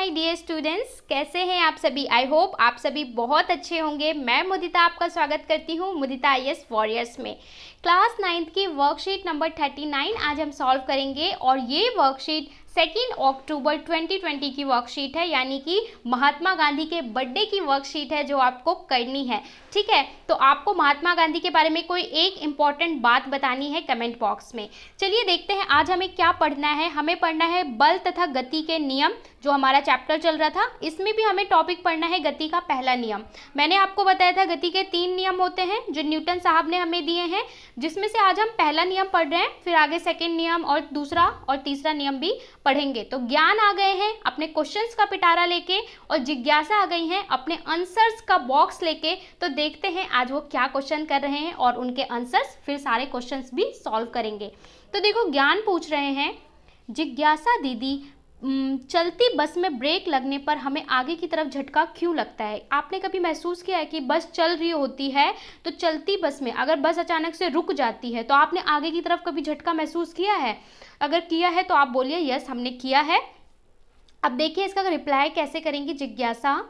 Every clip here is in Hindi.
माय डियर स्टूडेंट्स, कैसे हैं आप सभी। आई होप आप सभी बहुत अच्छे होंगे। मैं मुदिता आपका स्वागत करती हूं मुदिता IAS वॉरियर्स में। क्लास 9th की वर्कशीट नंबर 39 आज हम सॉल्व करेंगे और ये वर्कशीट 2 अक्टूबर 2020 की वर्कशीट है, यानी कि महात्मा गांधी के बर्थडे की वर्कशीट है जो आपको करनी है। ठीक है, तो आपको महात्मा गांधी के बारे में कोई एक इम्पॉर्टेंट बात बतानी है कमेंट बॉक्स में। चलिए देखते हैं आज हमें क्या पढ़ना है। हमें पढ़ना है बल तथा गति के नियम, जो हमारा चैप्टर चल रहा था। इसमें भी हमें टॉपिक पढ़ना है गति का पहला नियम। मैंने आपको बताया था गति के 3 नियम होते हैं जो न्यूटन साहब ने हमें दिए हैं, जिसमें से आज हम पहला नियम पढ़ रहे हैं, फिर आगे सेकंड नियम और दूसरा और तीसरा नियम भी पढ़ेंगे। तो ज्ञान आ गए हैं अपने क्वेश्चंस का पिटारा लेके और जिज्ञासा आ गई हैं अपने आंसर्स का बॉक्स लेके। तो देखते हैं आज वो क्या क्वेश्चन कर रहे हैं और उनके आंसर्स फिर सारे क्वेश्चंस भी सॉल्व करेंगे। तो देखो, ज्ञान पूछ रहे हैं, जिज्ञासा दीदी, चलती बस में ब्रेक लगने पर हमें आगे की तरफ झटका क्यों लगता है। आपने कभी महसूस किया है कि बस चल रही होती है तो चलती बस में अगर बस अचानक से रुक जाती है तो आपने आगे की तरफ कभी झटका महसूस किया है? अगर किया है तो आप बोलिए यस, हमने किया है। अब देखिए इसका रिप्लाई कैसे करेंगे। जिज्ञासा,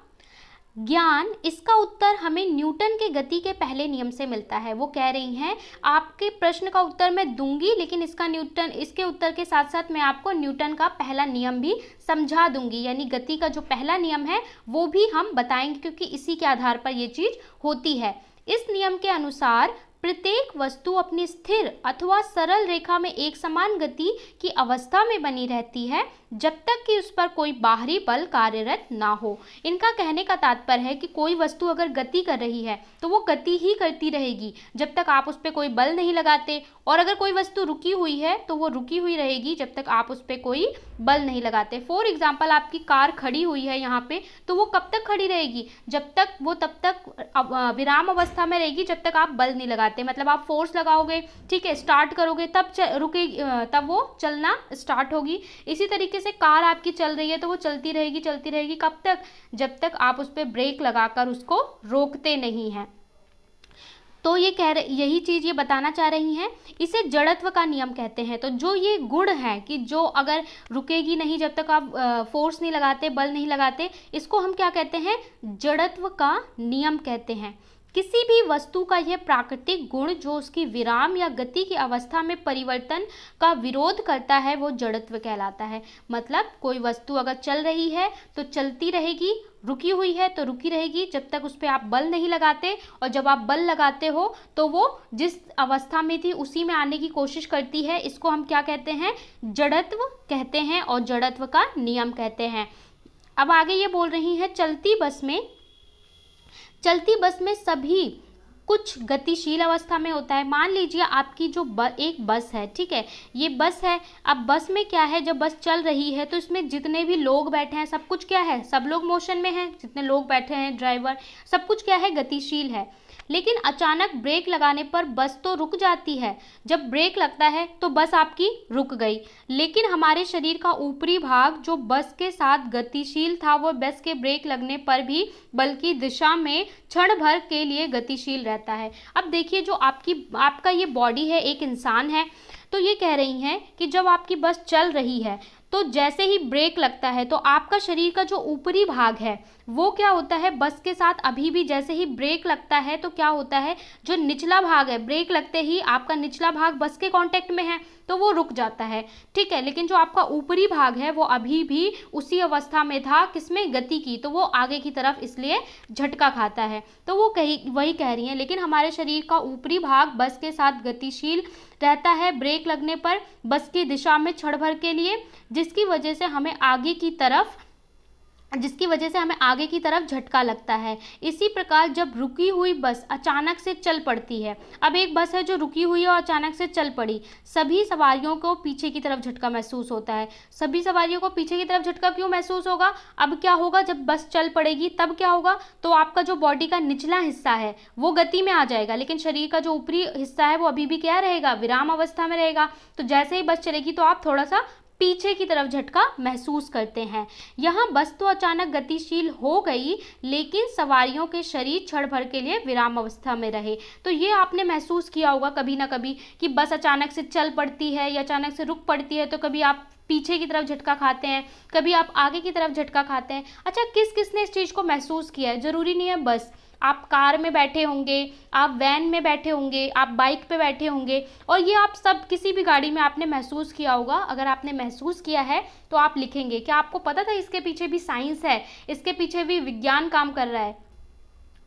ज्ञान, इसका उत्तर हमें न्यूटन के गति के पहले नियम से मिलता है। वो कह रही हैं आपके प्रश्न का उत्तर मैं दूंगी, लेकिन इसके उत्तर के साथ साथ मैं आपको न्यूटन का पहला नियम भी समझा दूंगी, यानी गति का जो पहला नियम है वो भी हम बताएंगे, क्योंकि इसी के आधार पर ये चीज होती है। इस नियम के अनुसार प्रत्येक वस्तु अपनी स्थिर अथवा सरल रेखा में एक समान गति की अवस्था में बनी रहती है जब तक कि उस पर कोई बाहरी बल कार्यरत ना हो। इनका कहने का तात्पर्य है कि कोई वस्तु अगर गति कर रही है तो वो गति ही करती रहेगी जब तक आप उस पर कोई बल नहीं लगाते, और अगर कोई वस्तु रुकी हुई है तो वो रुकी हुई रहेगी जब तक आप उस पर कोई बल नहीं लगाते। फॉर एग्जाम्पल, आपकी कार खड़ी हुई है यहाँ पे, तो वो कब तक खड़ी रहेगी? तब तक विराम अवस्था में रहेगी जब तक आप बल नहीं लगाते। मतलब आप फोर्स लगाओगे, ठीक है, स्टार्ट करोगे, तब रुकेगी, तब वो चलना स्टार्ट होगी। इसी तरीके से कार आपकी चल रही है तो वो चलती रहेगी कब तक? जब तक आप उस पर ब्रेक लगाकर उसको रोकते नहीं हैं। तो यही चीज ये बताना चाह रही हैं। इसे जड़त्व का नियम कहते हैं। तो जो ये गुण है कि जो अगर रुकेगी नहीं जब तक आप फोर्स नहीं लगाते, बल नहीं लगाते, इसको हम क्या कहते हैं? जड़त्व का नियम कहते हैं। किसी भी वस्तु का यह प्राकृतिक गुण जो उसकी विराम या गति की अवस्था में परिवर्तन का विरोध करता है वो जड़त्व कहलाता है। मतलब कोई वस्तु अगर चल रही है तो चलती रहेगी, रुकी हुई है तो रुकी रहेगी जब तक उस पर आप बल नहीं लगाते, और जब आप बल लगाते हो तो वो जिस अवस्था में थी उसी में आने की कोशिश करती है। इसको हम क्या कहते हैं? जड़त्व कहते हैं और जड़त्व का नियम कहते हैं। अब आगे ये बोल रही है, चलती बस में सभी कुछ गतिशील अवस्था में होता है। मान लीजिए आपकी जो एक बस है, ठीक है, ये बस है। अब बस में क्या है, जब बस चल रही है तो इसमें जितने भी लोग बैठे हैं सब कुछ क्या है? सब लोग मोशन में हैं। जितने लोग बैठे हैं, ड्राइवर, सब कुछ क्या है? गतिशील है। लेकिन अचानक ब्रेक लगाने पर बस तो रुक जाती है। जब ब्रेक लगता है तो बस आपकी रुक गई, लेकिन हमारे शरीर का ऊपरी भाग जो बस के साथ गतिशील था वो बस के ब्रेक लगने पर भी बल की दिशा में क्षण भर के लिए गतिशील रहता है। अब देखिए, जो आपका ये बॉडी है, एक इंसान है, तो ये कह रही हैं कि जब आपकी बस चल रही है तो जैसे ही ब्रेक लगता है तो आपका शरीर का जो ऊपरी भाग है वो क्या होता है? बस के साथ अभी भी जैसे ही ब्रेक लगता है तो क्या होता है? जो निचला भाग है, ब्रेक लगते ही आपका निचला भाग बस के कांटेक्ट में है तो वो रुक जाता है, ठीक है। लेकिन जो आपका ऊपरी भाग है वो अभी भी उसी अवस्था में था, किसमें? गति की, तो वो आगे की तरफ इसलिए झटका खाता है। तो वो वही कह रही हैं, लेकिन हमारे शरीर का ऊपरी भाग बस के साथ गतिशील रहता है ब्रेक लगने पर बस की दिशा में क्षण भर के लिए, जिसकी वजह से हमें आगे की तरफ झटका लगता है। इसी प्रकार जब रुकी हुई बस अचानक से चल पड़ती है, अब एक बस है जो रुकी हुई है और अचानक से चल पड़ी, सभी सवारियों को पीछे की तरफ झटका महसूस होता है। सभी सवारियों को पीछे की तरफ झटका क्यों महसूस होगा? अब क्या होगा, जब बस चल पड़ेगी तब क्या होगा? तो आपका जो बॉडी का निचला हिस्सा है वो गति में आ जाएगा, लेकिन शरीर का जो ऊपरी हिस्सा है वो अभी भी क्या रहेगा? विराम अवस्था में रहेगा। तो जैसे ही बस चलेगी तो आप थोड़ा सा पीछे की तरफ झटका महसूस करते हैं। यहाँ बस तो अचानक गतिशील हो गई, लेकिन सवारियों के शरीर क्षण भर के लिए विराम अवस्था में रहे। तो ये आपने महसूस किया होगा कभी ना कभी कि बस अचानक से चल पड़ती है या अचानक से रुक पड़ती है, तो कभी आप पीछे की तरफ झटका खाते हैं, कभी आप आगे की तरफ झटका खाते हैं। अच्छा, किस किसने इस चीज़ को महसूस किया है? ज़रूरी नहीं है बस आप कार में बैठे होंगे, आप वैन में बैठे होंगे, आप बाइक पे बैठे होंगे, और ये आप सब किसी भी गाड़ी में आपने महसूस किया होगा। अगर आपने महसूस किया है तो आप लिखेंगे। क्या आपको पता था इसके पीछे भी साइंस है, इसके पीछे भी विज्ञान काम कर रहा है?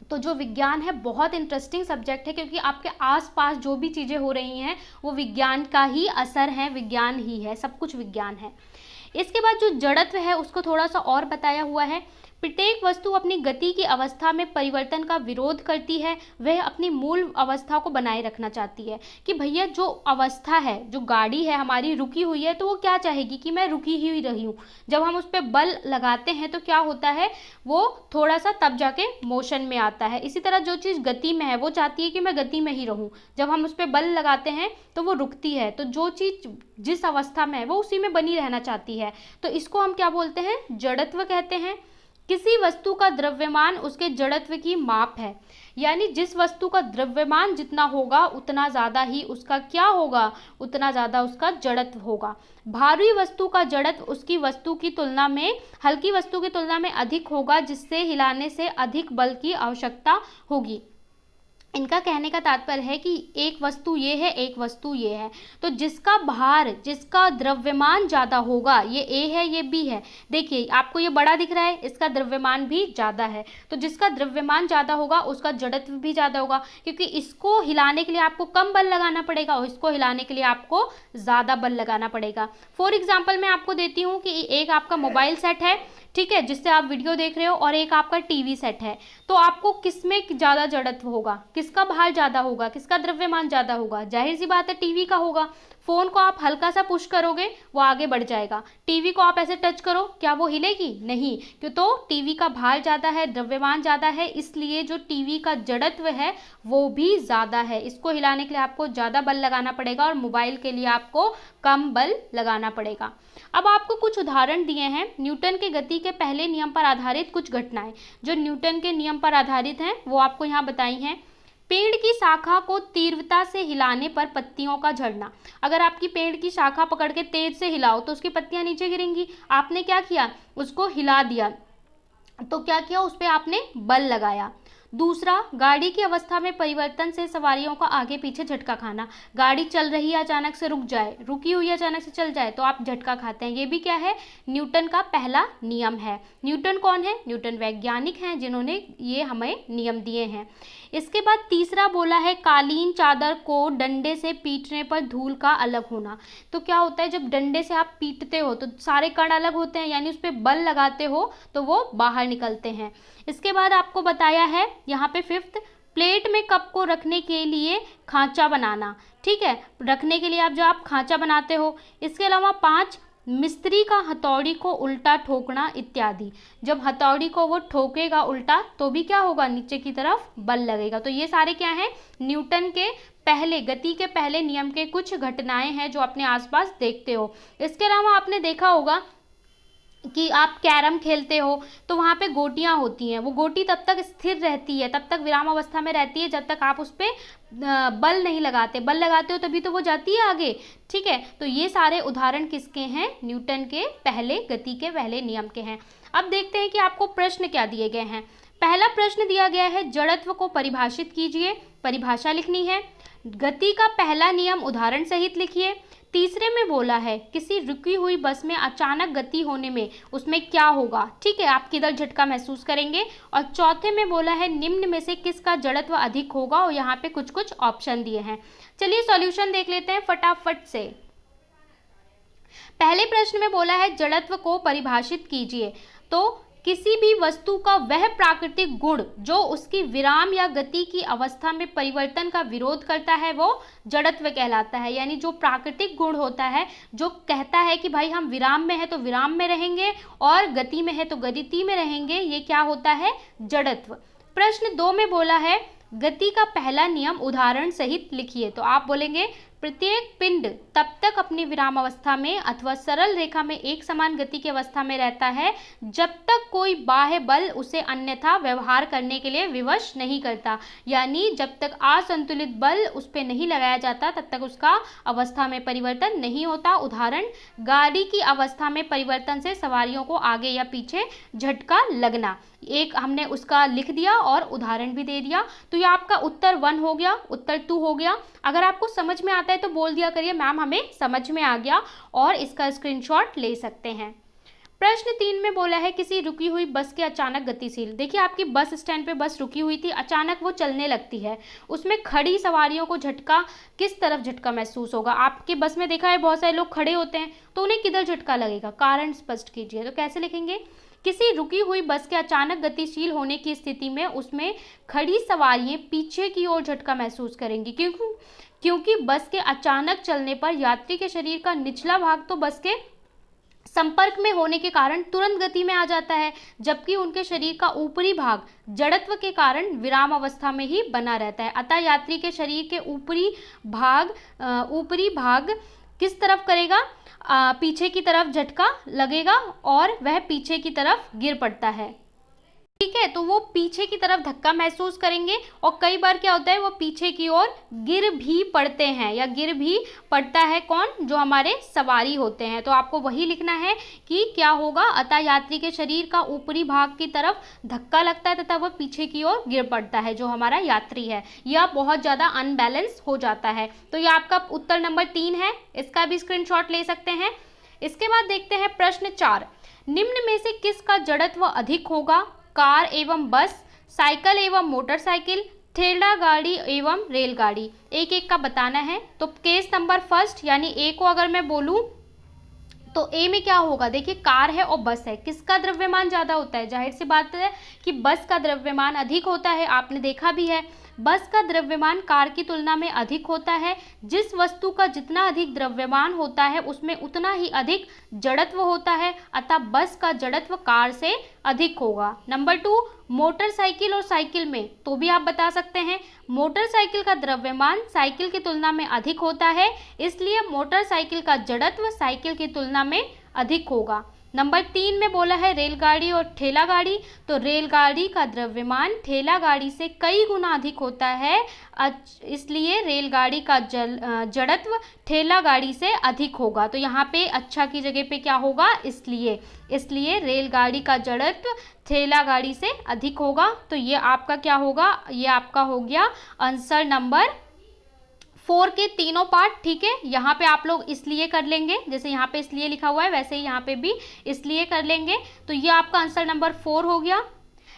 तो जो विज्ञान है बहुत इंटरेस्टिंग सब्जेक्ट है, क्योंकि आपके आसपास जो भी चीज़ें हो रही हैं वो विज्ञान का ही असर है, विज्ञान ही है, सब कुछ विज्ञान है। इसके बाद जो जड़त्व है उसको थोड़ा सा और बताया हुआ है। प्रत्येक वस्तु अपनी गति की अवस्था में परिवर्तन का विरोध करती है, वह अपनी मूल अवस्था को बनाए रखना चाहती है। कि भैया जो अवस्था है, जो गाड़ी है हमारी रुकी हुई है, तो वो क्या चाहेगी कि मैं रुकी ही रही हूँ। जब हम उस पर बल लगाते हैं तो क्या होता है, वो थोड़ा सा तब जाके मोशन में आता है। इसी तरह जो चीज़ गति में है वो चाहती है कि मैं गति में ही रहूँ, जब हम उस पर बल लगाते हैं तो वो रुकती है। तो जो चीज़ जिस अवस्था में है वो उसी में बनी रहना चाहती है, तो इसको हम क्या बोलते हैं, जड़त्व कहते हैं। किसी वस्तु का द्रव्यमान उसके जड़त्व की माप है, यानी जिस वस्तु का द्रव्यमान जितना होगा उतना ज़्यादा ही उसका क्या होगा, उतना ज़्यादा उसका जड़त्व होगा। भारी वस्तु का जड़त्व उसकी वस्तु की तुलना में, हल्की वस्तु की तुलना में अधिक होगा, जिससे हिलाने से अधिक बल की आवश्यकता होगी। इनका कहने का तात्पर्य है कि एक वस्तु ये है, एक वस्तु ये है, तो जिसका भार, जिसका द्रव्यमान ज़्यादा होगा, ये ए है, ये बी है। देखिए आपको ये बड़ा दिख रहा है, इसका द्रव्यमान भी ज़्यादा है, तो जिसका द्रव्यमान ज़्यादा होगा उसका जड़त्व भी ज़्यादा होगा, क्योंकि इसको हिलाने के लिए आपको कम बल लगाना पड़ेगा और इसको हिलाने के लिए आपको ज़्यादा बल लगाना पड़ेगा। फॉर एग्जाम्पल मैं आपको देती हूँ कि एक आपका मोबाइल सेट है, ठीक है, जिससे आप वीडियो देख रहे हो, और एक आपका टीवी सेट है, तो आपको किसमें ज़्यादा जड़त्व होगा, किसका भार ज़्यादा होगा, किसका द्रव्यमान ज़्यादा होगा? जाहिर सी बात है टीवी का होगा। फ़ोन को आप हल्का सा पुश करोगे वो आगे बढ़ जाएगा, टीवी को आप ऐसे टच करो, क्या वो हिलेगी? नहीं, क्यों? तो टीवी का भार ज़्यादा है, द्रव्यमान ज़्यादा है, इसलिए जो टीवी का जड़त्व है वो भी ज़्यादा है। इसको हिलाने के लिए आपको ज़्यादा बल लगाना पड़ेगा और मोबाइल के लिए आपको कम बल लगाना पड़ेगा। अब आपको कुछ उदाहरण दिए हैं न्यूटन के गति के पहले नियम पर आधारित कुछ घटनाएं, जो न्यूटन के नियम पर आधारित हैं वो आपको यहाँ बताई हैं। पेड़ की शाखा को तीव्रता से हिलाने पर पत्तियों का झड़ना। अगर आपकी पेड़ की शाखा पकड़ के तेज से हिलाओ तो उसकी पत्तियां नीचे गिरेंगी। आपने क्या किया, उसको हिला दिया, तो क्या किया, उस पर आपने बल लगाया। दूसरा, गाड़ी की अवस्था में परिवर्तन से सवारियों का आगे पीछे झटका खाना। गाड़ी चल रही है, अचानक से रुक जाए, रुकी हुई अचानक से चल जाए तो आप झटका खाते हैं। ये भी क्या है, न्यूटन का पहला नियम है। न्यूटन कौन है? न्यूटन वैज्ञानिक हैं जिन्होंने ये हमें नियम दिए हैं। इसके बाद तीसरा बोला है, कालीन चादर को डंडे से पीटने पर धूल का अलग होना। तो क्या होता है, जब डंडे से आप पीटते हो तो सारे कण अलग होते हैं, यानी उस पर बल लगाते हो तो वो बाहर निकलते हैं। इसके बाद आपको बताया है यहाँ पे फिफ्थ, प्लेट में कप को रखने के लिए खांचा बनाना। ठीक है, रखने के लिए आप खांचा बनाते हो। इसके अलावा 5, मिस्त्री का हथौड़ी को उल्टा ठोकना इत्यादि। जब हथौड़ी को वो ठोकेगा उल्टा तो भी क्या होगा, नीचे की तरफ बल लगेगा। तो ये सारे क्या हैं, न्यूटन के पहले, गति के पहले नियम के कुछ घटनाएं हैं जो अपने आसपास देखते हो। इसके अलावा आपने देखा होगा कि आप कैरम खेलते हो तो वहाँ पे गोटियाँ होती हैं, वो गोटी तब तक स्थिर रहती है, तब तक विराम अवस्था में रहती है जब तक आप उस पर बल नहीं लगाते। बल लगाते हो तभी तो वो जाती है आगे। ठीक है, तो ये सारे उदाहरण किसके हैं, न्यूटन के पहले, गति के पहले नियम के हैं। अब देखते हैं कि आपको प्रश्न क्या दिए गए हैं। पहला प्रश्न दिया गया है, जड़त्व को परिभाषित कीजिए। परिभाषा लिखनी है। गति का पहला नियम उदाहरण सहित लिखिए। तीसरे में बोला है, किसी रुकी हुई बस में अचानक गति होने में उसमें क्या होगा। ठीक है, आप किधर झटका महसूस करेंगे। और चौथे में बोला है, निम्न में से किसका जड़त्व अधिक होगा, और यहाँ पे कुछ कुछ ऑप्शन दिए हैं। चलिए सॉल्यूशन देख लेते हैं फटाफट से। पहले प्रश्न में बोला है, जड़त्व को परिभाषित कीजिए। तो किसी भी वस्तु का वह प्राकृतिक गुण जो उसकी विराम या गति की अवस्था में परिवर्तन का विरोध करता है वो जड़त्व कहलाता है। यानी जो प्राकृतिक गुण होता है, जो कहता है कि भाई हम विराम में है तो विराम में रहेंगे और गति में है तो गति में रहेंगे, ये क्या होता है, जड़त्व। प्रश्न 2 में बोला है, गति का पहला नियम उदाहरण सहित लिखिए। तो आप बोलेंगे प्रत्येक पिंड तब तक अपनी विराम अवस्था में अथवा सरल रेखा में एक समान गति की अवस्था में रहता है जब तक कोई बाह्य बल उसे अन्यथा व्यवहार करने के लिए विवश नहीं करता। यानी जब तक असंतुलित बल उस पर नहीं लगाया जाता तब तक उसका अवस्था में परिवर्तन नहीं होता। उदाहरण, गाड़ी की अवस्था में परिवर्तन से सवारियों को आगे या पीछे झटका लगना। एक हमने उसका लिख दिया और उदाहरण भी दे दिया। तो ये आपका उत्तर 1 हो गया, उत्तर 2 हो गया। अगर आपको समझ में आता है तो बोल दिया करिए मैम हमें समझ में आ गया, और इसका स्क्रीनशॉट ले सकते हैं। प्रश्न 3 में बोला है किसी रुकी हुई बस के अचानक गतिशील। देखिए आपकी बस स्टैंड पे बस रुकी हुई थी, अचानक वो चलने लगती है, उसमें खड़ी सवारियों को झटका, किस तरफ झटका महसूस होगा। आपकी बस में देखा है बहुत सारे लोग खड़े होते हैं, तो उन्हें किधर झटका लगेगा, कारण स्पष्ट कीजिए। तो कैसे लिखेंगे, किसी रुकी हुई बस के अचानक गतिशील होने की स्थिति में उसमें खड़ी सवारियां पीछे की ओर झटका महसूस करेंगी, क्योंकि बस के अचानक चलने पर यात्री के शरीर का निचला भाग तो बस के संपर्क में होने के कारण तुरंत गति में आ जाता है, जबकि उनके शरीर का ऊपरी भाग जड़त्व के कारण विराम अवस्था में ही बना रहता है। अतः यात्री के शरीर के ऊपरी भाग किस तरफ करेगा, पीछे की तरफ झटका लगेगा और वह पीछे की तरफ गिर पड़ता है। ठीक है, तो वो पीछे की तरफ धक्का महसूस करेंगे और कई बार क्या होता है वो पीछे की ओर गिर भी पड़ते हैं, या गिर भी पड़ता है कौन, जो हमारे सवारी होते हैं। तो आपको वही लिखना है कि क्या होगा, अतः यात्री के शरीर का ऊपरी भाग की तरफ धक्का लगता है तथा वह पीछे की ओर गिर पड़ता है, जो हमारा यात्री है, या बहुत ज़्यादा अनबैलेंस हो जाता है। तो ये आपका उत्तर नंबर 3 है, इसका भी स्क्रीनशॉट ले सकते हैं। इसके बाद देखते हैं प्रश्न 4, निम्न में से किसका जड़त्व अधिक होगा, कार एवं बस, साइकिल एवं मोटरसाइकिल, ठेला गाड़ी एवं रेलगाड़ी। एक एक का बताना है। तो केस नंबर फर्स्ट यानी ए को अगर मैं बोलूं तो ए में क्या होगा, देखिए कार है और बस है, किसका द्रव्यमान ज़्यादा होता है, जाहिर सी बात है कि बस का द्रव्यमान अधिक होता है। आपने देखा भी है बस का द्रव्यमान कार की तुलना में अधिक होता है। जिस वस्तु का जितना अधिक द्रव्यमान होता है उसमें उतना ही अधिक जड़त्व होता है, अतः बस का जड़त्व कार से अधिक होगा। नंबर 2, मोटरसाइकिल और साइकिल में तो भी आप बता सकते हैं मोटरसाइकिल का द्रव्यमान साइकिल की तुलना में अधिक होता है, इसलिए मोटरसाइकिल का जड़त्व साइकिल की तुलना में अधिक होगा। नंबर 3 में बोला है रेलगाड़ी और ठेला गाड़ी, तो रेलगाड़ी का द्रव्यमान ठेला गाड़ी से कई गुना अधिक होता है, इसलिए रेलगाड़ी का जड़त्व ठेला गाड़ी से अधिक होगा। तो यहाँ पे अच्छा की जगह पे क्या होगा, इसलिए रेलगाड़ी का जड़त्व ठेला गाड़ी से अधिक होगा। तो ये आपका क्या होगा, ये आपका हो गया आंसर नंबर 4 के तीनों पार्ट। ठीक है, यहाँ पे आप लोग इसलिए कर लेंगे, जैसे यहाँ पे इसलिए लिखा हुआ है वैसे ही यहाँ पे भी इसलिए कर लेंगे। तो ये आपका आंसर नंबर 4 हो गया।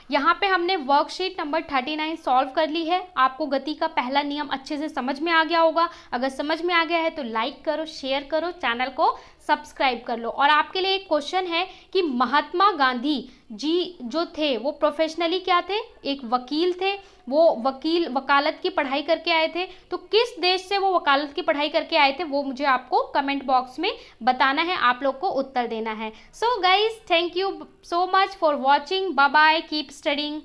यहाँ पे हमने वर्कशीट नंबर 39 सॉल्व कर ली है। आपको गति का पहला नियम अच्छे से समझ में आ गया होगा। अगर समझ में आ गया है तो लाइक करो, शेयर करो, चैनल को सब्सक्राइब कर लो। और आपके लिए एक क्वेश्चन है कि महात्मा गांधी जी जो थे वो प्रोफेशनली क्या थे, एक वकील थे। वो वकालत की पढ़ाई करके आए थे, तो किस देश से वो वकालत की पढ़ाई करके आए थे वो मुझे आपको कमेंट बॉक्स में बताना है, आप लोग को उत्तर देना है। So guys, thank you so much for watching, bye bye, keep studying.